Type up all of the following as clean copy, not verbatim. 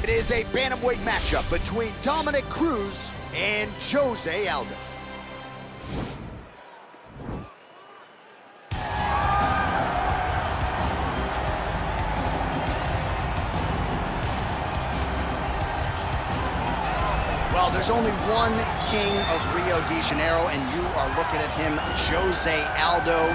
It is a bantamweight matchup between Dominic Cruz and Jose Aldo. Well, there's only one king of Rio de Janeiro, and you are looking at him, Jose Aldo,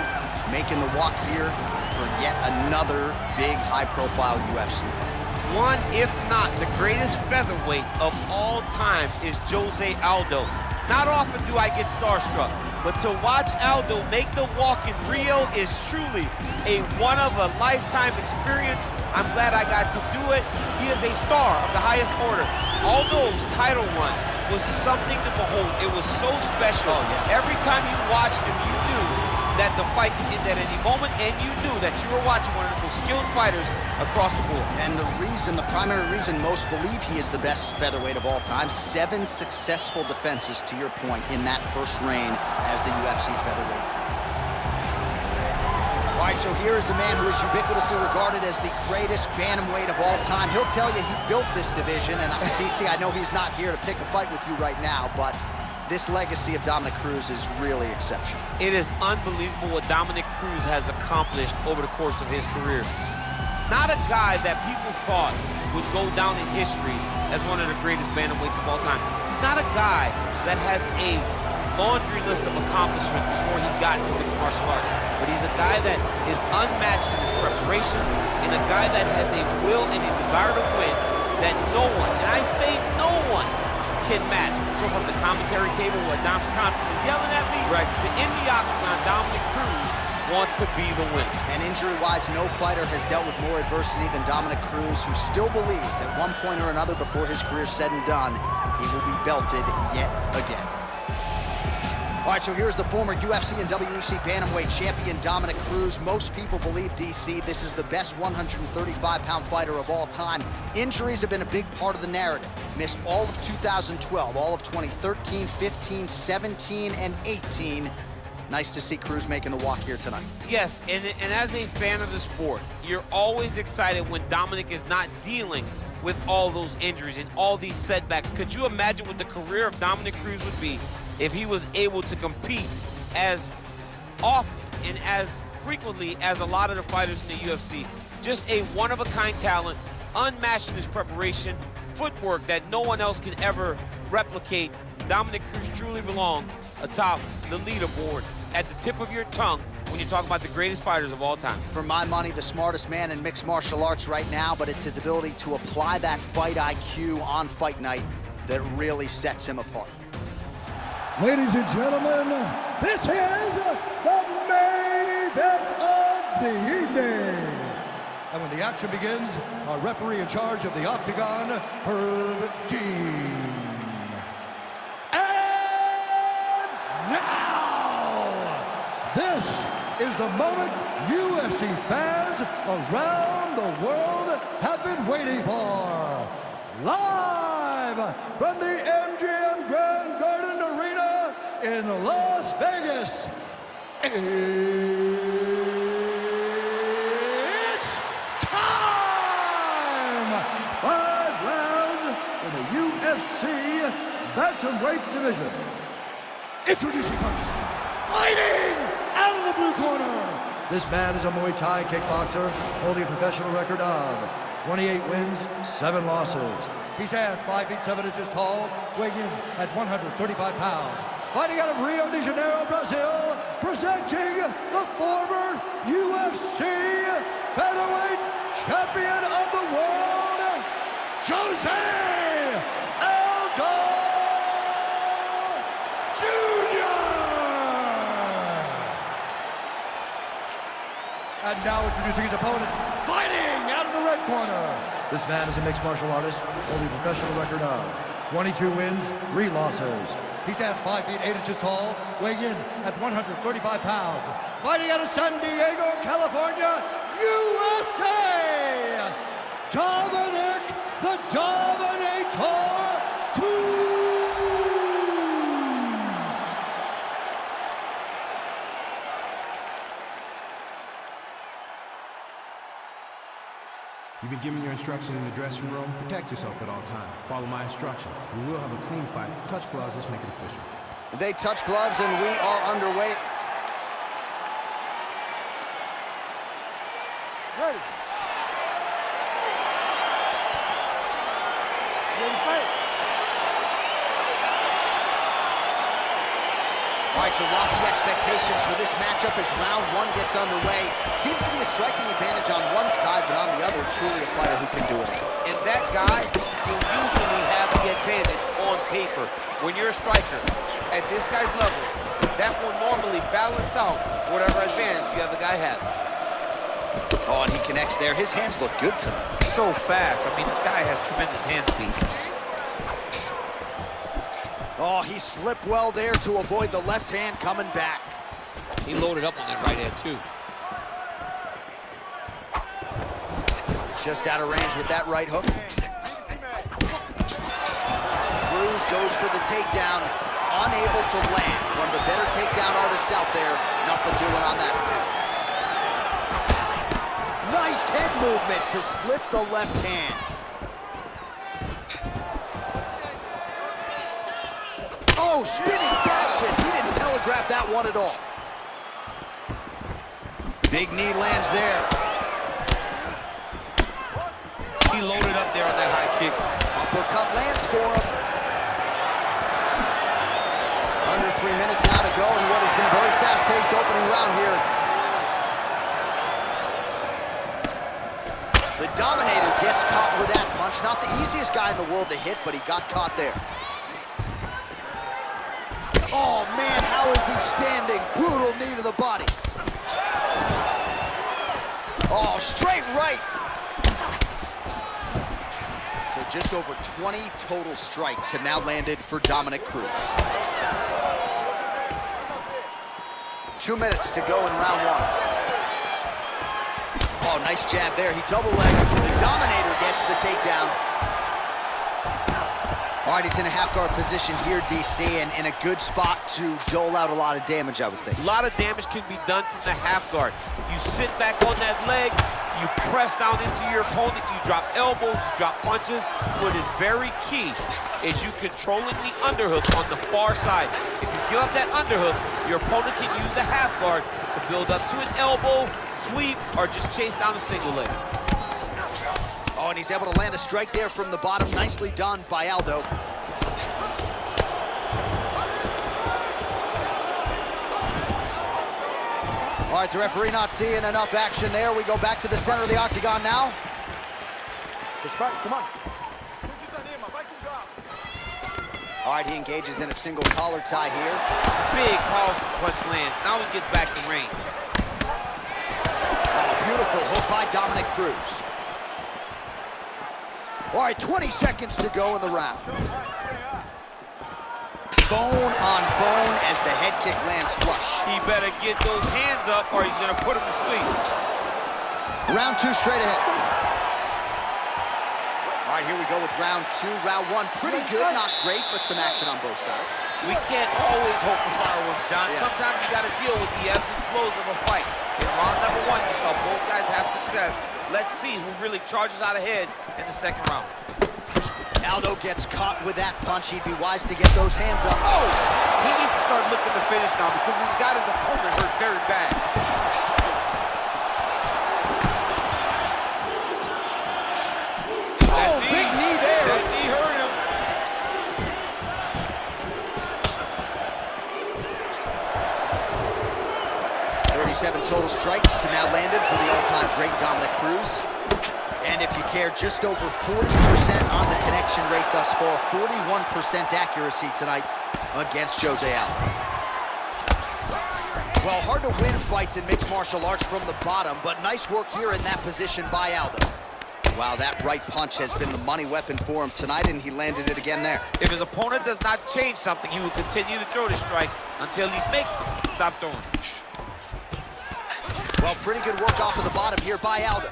making the walk here for yet another big, high-profile UFC fight. One, if not the greatest featherweight of all time, is Jose Aldo. Not often do I get starstruck, but to watch Aldo make the walk in Rio is truly a one-of-a-lifetime experience. I'm glad I got to do it. He is a star of the highest order. Aldo's title run was something to behold. It was so special. Oh, yeah. Every time you watched him, you knew that the fight could end at any moment, and you knew that you were watching one of the most skilled fighters across the board. And the primary reason most believe he is the best featherweight of all time, 7 successful defenses, to your point, in that first reign as the UFC featherweight. All right, so here is a man who is ubiquitously regarded as the greatest bantamweight of all time. He'll tell you he built this division, and DC, I know he's not here to pick a fight with you right now, but this legacy of Dominic Cruz is really exceptional. It is unbelievable what Dominic Cruz has accomplished over the course of his career. Not a guy that people thought would go down in history as one of the greatest bantamweights of all time. He's not a guy that has a laundry list of accomplishments before he got to mixed martial arts, but he's a guy that is unmatched in his preparation, and a guy that has a will and a desire to win that no one, and I say no one, can match. So from the commentary table where Dom's constantly yelling at me, right, to in the octagon, Dominic Cruz wants to be the winner. And injury-wise, no fighter has dealt with more adversity than Dominic Cruz, who still believes at one point or another before his career is said and done, he will be belted yet again. All right, so here's the former UFC and WEC bantamweight champion, Dominic Cruz. Most people believe, DC, this is the best 135-pound fighter of all time. Injuries have been a big part of the narrative. Missed all of 2012, all of 2013, 15, 17, and 18. Nice to see Cruz making the walk here tonight. Yes, and as a fan of the sport, you're always excited when Dominic is not dealing with all those injuries and all these setbacks. Could you imagine what the career of Dominic Cruz would be if he was able to compete as often and as frequently as a lot of the fighters in the UFC? Just a one-of-a-kind talent, unmatched in his preparation, footwork that no one else can ever replicate. Dominic Cruz truly belongs atop the leaderboard, at the tip of your tongue, when you talk about the greatest fighters of all time. For my money, the smartest man in mixed martial arts right now, but it's his ability to apply that fight IQ on fight night that really sets him apart. Ladies and gentlemen, this is the main event of the evening. And when the action begins, our referee in charge of the Octagon, Herb Dean. And now, this is the moment UFC fans around the world have been waiting for. Live from the MGM Grand Garden Arena in Las Vegas, it's time! 5 rounds in the UFC Bantamweight division. Introducing first, fighting out of the blue corner. This man is a Muay Thai kickboxer holding a professional record of 28 wins, 7 losses. He stands 5 feet 7 inches tall, weighing in at 135 pounds. Fighting out of Rio de Janeiro, Brazil, presenting the former UFC featherweight champion of the world, Jose Aldo Jr. And now introducing his opponent, fighting out of the red corner. This man is a mixed martial artist holding a professional record of 22 wins, 3 losses. He stands 5 feet 8 inches tall, weighing in at 135 pounds. Fighting out of San Diego, California, USA, Dominic the Dominator Cruz. You've been given your instructions in the dressing room. Protect yourself at all times. Follow my instructions. We will have a clean fight. Touch gloves, let's make it official. They touch gloves, and we are underway. Ready. Ready to fight. All right, so lofty expectations for this matchup as round one gets underway. Seems to be a striking advantage on one side, but on the other, truly a fighter who can do it. And that guy will usually have the advantage on paper. When you're a striker at this guy's level, that will normally balance out whatever advantage the other guy has. Oh, and he connects there. His hands look good tonight. So fast. I mean, this guy has tremendous hand speed. Oh, he slipped well there to avoid the left hand coming back. He loaded up on that right hand, too. Just out of range with that right hook. Cruz goes for the takedown, unable to land. One of the better takedown artists out there. Nothing doing on that attempt. Nice head movement to slip the left hand. Oh, spinning back fist. He didn't telegraph that one at all. Big knee lands there. He loaded up there on that high kick. Uppercut lands for him. Under 3 minutes now to go in what has been a very fast-paced opening round here. The Dominator gets caught with that punch. Not the easiest guy in the world to hit, but he got caught there. Oh, man, how is he standing? Brutal knee to the body. Oh, straight right. So just over 20 total strikes have now landed for Dominick Cruz. 2 minutes to go in round one. Oh, nice jab there. He double leg. The Dominator gets the takedown. All right, he's in a half guard position here, DC, and in a good spot to dole out a lot of damage, I would think. A lot of damage can be done from the half guard. You sit back on that leg, you press down into your opponent, you drop elbows, you drop punches. What is very key is you controlling the underhook on the far side. If you give up that underhook, your opponent can use the half guard to build up to an elbow, sweep, or just chase down a single leg. Oh, and he's able to land a strike there from the bottom. Nicely done by Aldo. All right, the referee not seeing enough action there. We go back to the center of the octagon now. Let's fight, come on. All right, he engages in a single collar tie here. Big, powerful punch land. Now he gets back to range. Oh, beautiful hook by Dominick Cruz. All right, 20 seconds to go in the round. Bone on bone as the head kick lands flush. He better get those hands up or he's gonna put him to sleep. Round two straight ahead. All right, here we go with round two. Round one, pretty good, not great, but some action on both sides. We can't always hope for fireworks, John. Yeah. Sometimes you gotta deal with the ebbs and flows of a fight. In round number one, you saw both guys have success. Let's see who really charges out ahead in the second round. Aldo gets caught with that punch. He'd be wise to get those hands up. Oh! He needs to start looking to finish now because he's got his opponent hurt very bad. Oh, big knee there. That knee hurt him. Total strikes now landed for the all-time great Dominick Cruz. And if you care, just over 40% on the connection rate thus far, 41% accuracy tonight against Jose Aldo. Well, hard to win fights in mixed martial arts from the bottom, but nice work here in that position by Aldo. Wow, that right punch has been the money weapon for him tonight, and he landed it again there. If his opponent does not change something, he will continue to throw the strike until he makes it stop throwing. Well, pretty good work off of the bottom here by Aldo.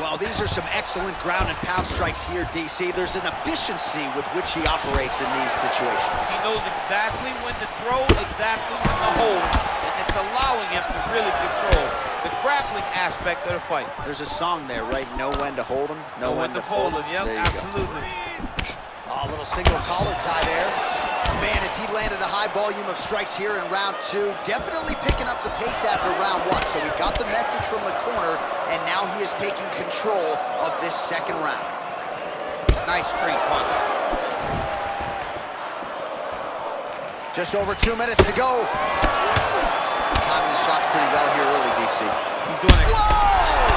Well, these are some excellent ground and pound strikes here, DC. There's an efficiency with which he operates in these situations. He knows exactly when to throw, exactly when to hold, and it's allowing him to really control the grappling aspect of the fight. There's a song there, right? Know when to hold him, know when to fold him. Yep, There you absolutely. go. Oh, a little single collar tie there. Man, as he landed a high volume of strikes here in round 2, definitely picking up the pace after round 1. So we got the message from the corner, and now he is taking control of this second round. Nice straight punch. Just over 2 minutes to go. Timing his shots pretty well here early, DC. He's doing it. Whoa!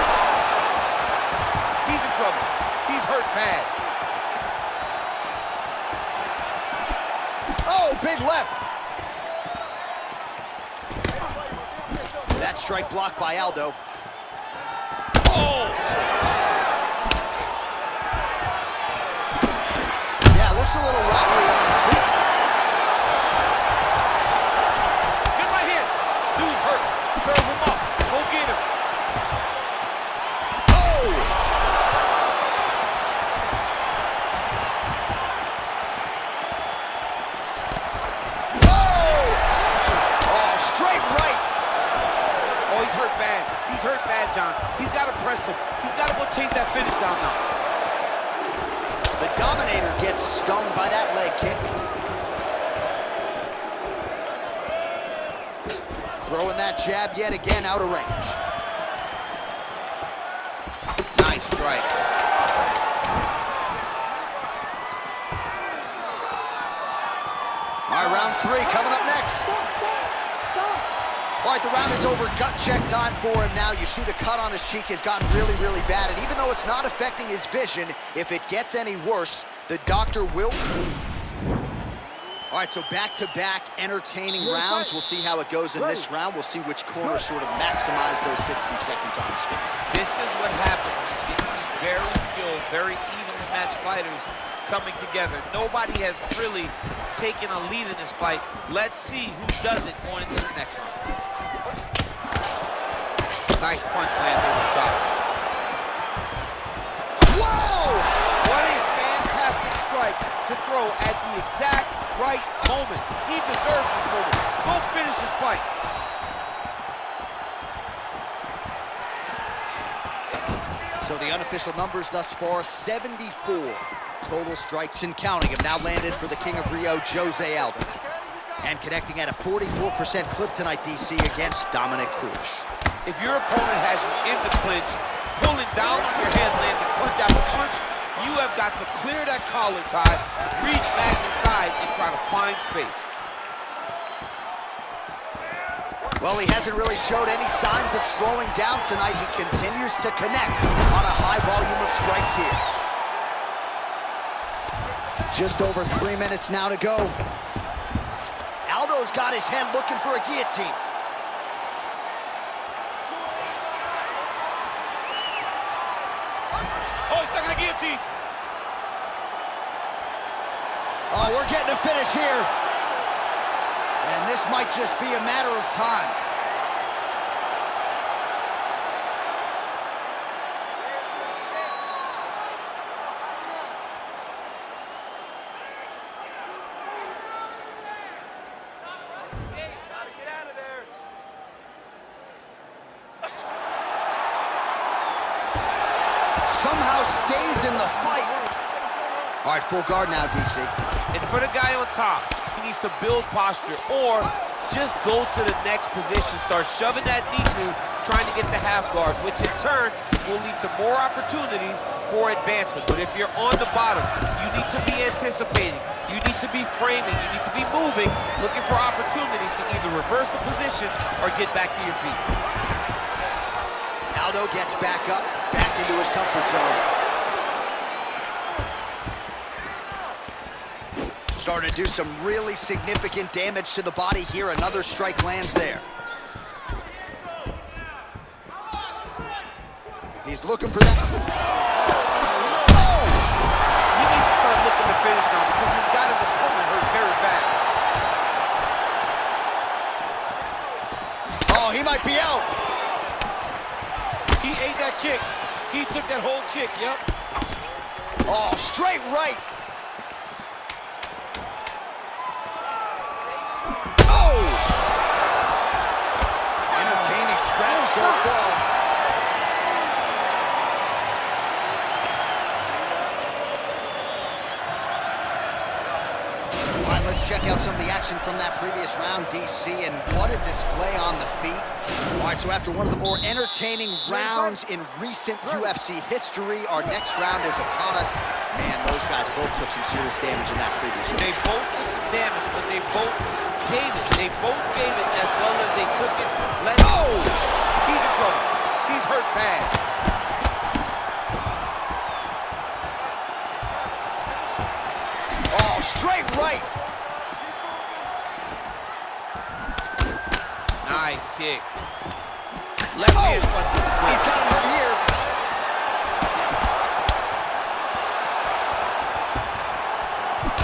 He's in trouble. He's hurt bad. Oh, big left. That strike blocked by Aldo. Oh! Yeah, looks a little wobbly on his feet. Good right hand. Dude's hurt. Serve him up. Go get him. Oh! Straight right. Oh, he's hurt bad. He's hurt bad, John. He's got to press him. He's got to go chase that finish down now. The Dominator gets stung by that leg kick. Throwing that jab yet again out of range. Nice strike. All right, round 3 coming up next. All right, the round is over. Gut check time for him now. You see the cut on his cheek has gotten really, really bad. And even though it's not affecting his vision, if it gets any worse, the doctor will... All right, so back-to-back entertaining rounds. We'll see how it goes in this round. We'll see which corner sort of maximize those 60 seconds on the screen. This is what happens when you get these very skilled, very evenly matched fighters coming together. Nobody has really taken a lead in this fight. Let's see who does it going into the next round. Nice punch lands over the top. Whoa! What a fantastic strike to throw at the exact right moment. He deserves this moment. Go finish this fight. So the unofficial numbers thus far, 74 total strikes and counting have now landed for the King of Rio, Jose Aldo. And connecting at a 44% clip tonight, DC, against Dominic Cruz. If your opponent has you in the clinch, pulling down on your head, landing punch after punch, you have got to clear that collar tie, reach back inside, and try to find space. Well, he hasn't really showed any signs of slowing down tonight. He continues to connect on a high volume of strikes here. Just over 3 minutes now to go. Aldo's got his head looking for a guillotine. Oh, he's stuck in a guillotine. Oh, we're getting a finish here. And this might just be a matter of time. Somehow stays in the fight. All right, full guard now, DC. And for the guy on top, he needs to build posture or just go to the next position, start shoving that knee through, trying to get the half guards, which in turn will lead to more opportunities for advancement. But if you're on the bottom, you need to be anticipating, you need to be framing, you need to be moving, looking for opportunities to either reverse the position or get back to your feet. Aldo gets back up, back into his comfort zone. Starting to do some really significant damage to the body here. Another strike lands there. He's looking for that. Oh! He needs to start looking to finish now because he's got his opponent hurt very bad. Oh, he might be out. He ate that kick. He took that whole kick, yep. Oh, straight right. Oh! Entertaining scratch so far. All right, let's check out some of the action from that previous round, DC, and what a display on the feet. All right, so after one of the more entertaining rounds in recent UFC history, our next round is upon us. Man, those guys both took some serious damage in that previous round. They both took some damage, but they both gave it. They both gave it as well as they took it. He's in trouble. He's hurt bad. Oh, straight right. Nice kick. Left hand punch to the square. He's got him right here.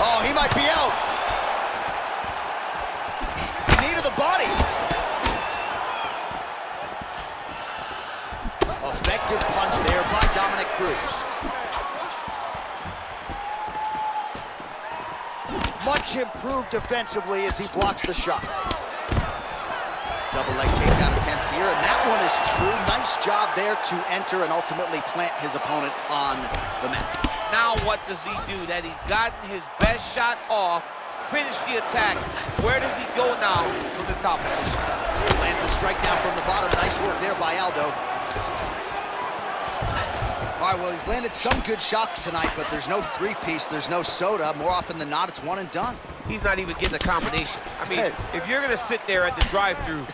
Oh, he might be out. Knee to the body. Effective punch there by Dominic Cruz. Much improved defensively as he blocks the shot. Double leg takedown attempt here, and that one is true. Nice job there to enter and ultimately plant his opponent on the mat. Now what does he do? That he's gotten his best shot off, finish the attack. Where does he go now from the top position? Lands a strike down from the bottom. Nice work there by Aldo. All right, well, he's landed some good shots tonight, but there's no three-piece, there's no soda. More often than not, it's one and done. He's not even getting a combination. I mean, if you're gonna sit there at the drive-thru,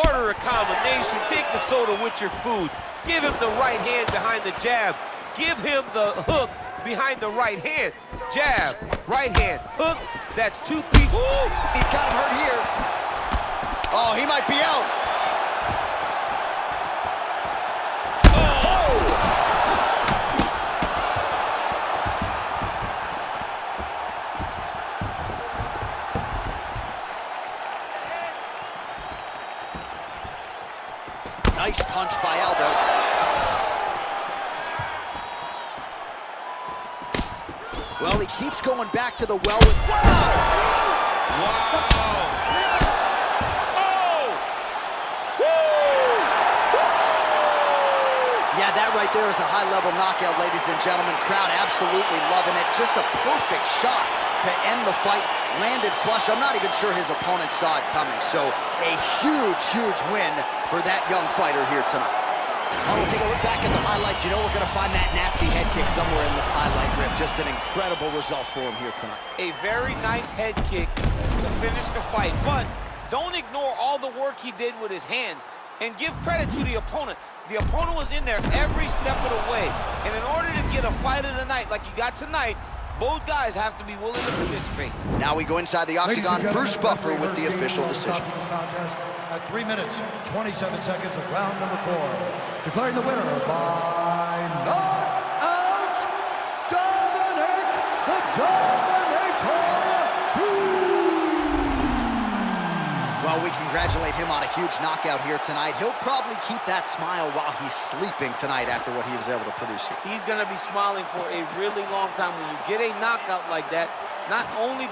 order a combination, take the soda with your food, give him the right hand behind the jab, give him the hook behind the right hand. Jab, right hand, hook, that's two pieces. He's got him hurt here. Oh, he might be out. Nice punch by Aldo. Well, he keeps going back to the well with... Wow! Wow! Yeah, that right there is a high-level knockout, ladies and gentlemen. Crowd absolutely loving it. Just a perfect shot to end the fight. Landed flush. I'm not even sure his opponent saw it coming. So a huge, huge win for that young fighter here tonight. All right, we'll take a look back at the highlights. You know we're going to find that nasty head kick somewhere in this highlight rip. Just an incredible result for him here tonight. A very nice head kick to finish the fight, but don't ignore all the work he did with his hands and give credit to the opponent. The opponent was in there every step of the way, and in order to get a fight of the night like you got tonight, both guys have to be willing to participate. Now we go inside the octagon. Bruce Buffer with the official decision. At 3 minutes, 27 seconds of round number 4. Declaring the winner by knockout, Dominic the Dominator Cruz. Well, we congratulate him on a huge knockout here tonight. He'll probably keep that smile while he's sleeping tonight after what he was able to produce here. He's going to be smiling for a really long time. When you get a knockout like that, not only